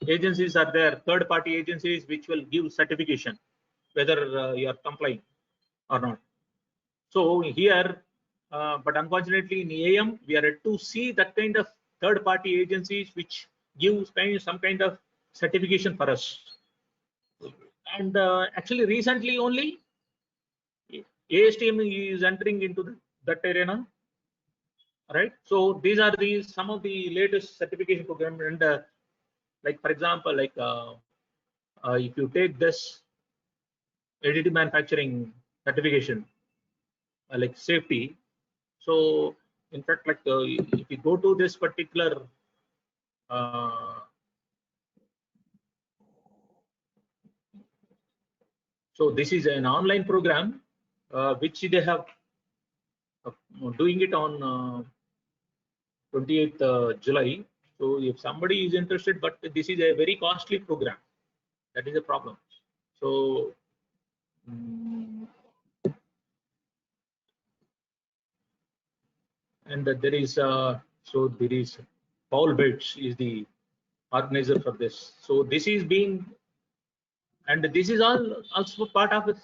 agencies are there, third-party agencies which will give certification whether you are complying or not. So here, but unfortunately in AM, we are yet to see that kind of third-party agencies which give some kind of certification for us. And actually recently only ASTM is entering into that arena, right? So these are some of the latest certification program, and like for example, like if you take this additive manufacturing certification, like safety. So in fact, like if you go to this particular so this is an online program which they have doing it on 28th July. So if somebody is interested, but this is a very costly program, that is a problem. So and there is Paul Bates is the organizer for this. So this is being, and this is also part of the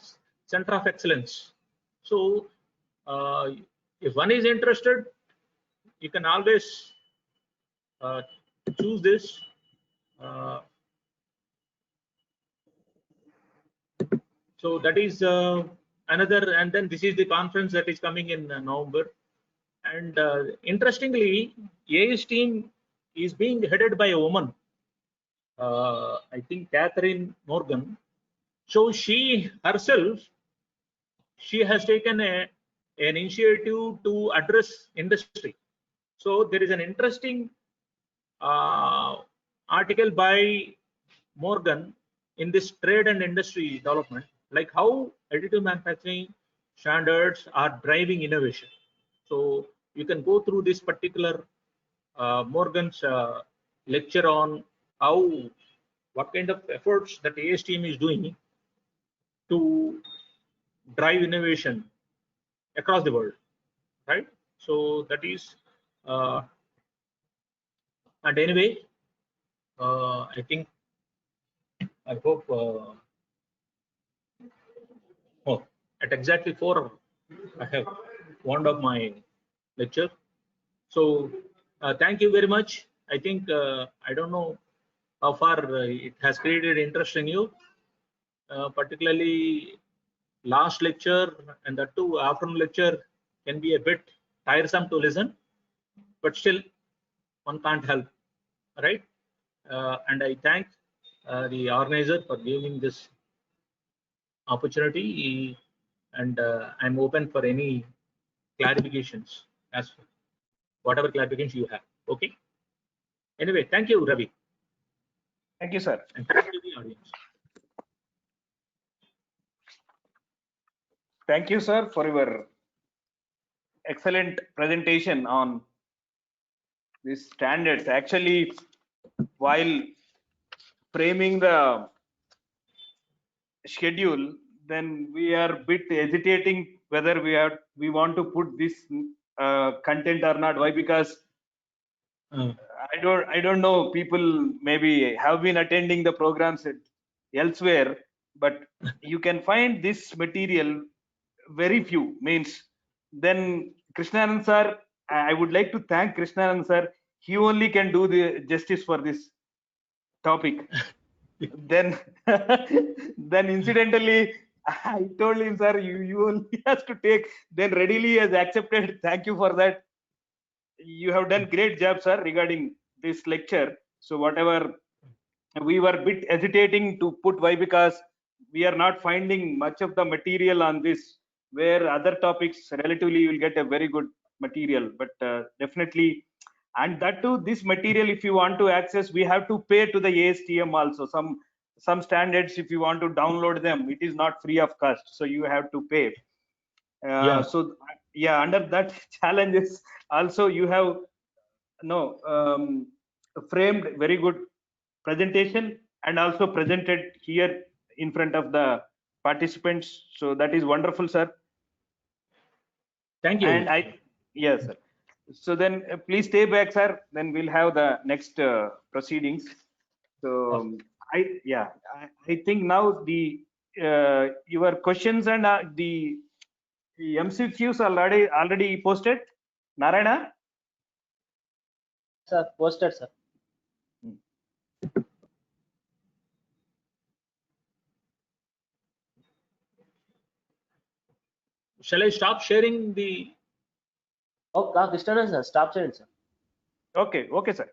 Center of Excellence. So if one is interested, you can always choose this. So that is another, and then this is the conference that is coming in November. And interestingly, ASTM is being headed by a woman, I think Catherine Morgan. So she herself, she has taken an initiative to address industry. So there is an interesting article by Morgan in this trade and industry development, like how additive manufacturing standards are driving innovation. So you can go through this particular Morgan's lecture on what kind of efforts that ASTM is doing to drive innovation across the world, right? So that is, and anyway, I think, I hope, at exactly 4, I have wound up my lecture. So thank you very much. I think, I don't know how far it has created interest in you, particularly last lecture and that too afternoon lecture can be a bit tiresome to listen, but still one can't help, right? And I thank the organizer for giving this opportunity, and I'm open for any clarifications, as whatever clarifications you have. Okay. Anyway, thank you, Ravi. Thank you, sir. And thank you to the audience. Thank you, sir, for your excellent presentation on these standards. Actually, while framing the schedule, then we are a bit hesitating whether we want to put this content or not. Why? Because I don't know, people maybe have been attending the programs elsewhere, but you can find this material very few. Means then Krishnanand sir, I would like to thank Krishnanand sir. He only can do the justice for this topic. Then then incidentally I told him, sir, you only has to take, then readily has accepted. Thank you for that. You have done great job, sir, regarding this lecture. So whatever we were a bit hesitating to put, why? Because we are not finding much of the material on this, where other topics relatively you will get a very good material, but definitely, and that too, this material, if you want to access, we have to pay to the ASTM also. Some standards, if you want to download them, it is not free of cost, so you have to pay. Yeah. So yeah, under that challenges also, you have framed very good presentation and also presented here in front of the participants. So that is wonderful, sir. Thank you. And Yes, sir. So then please stay back, sir. Then we'll have the next proceedings. So I think now the your questions and the MCQs already posted. Narayana. Sir, posted, sir. Shall I stop sharing the? Oh, Krishna, sir, stop sharing, sir. Okay, okay, sir.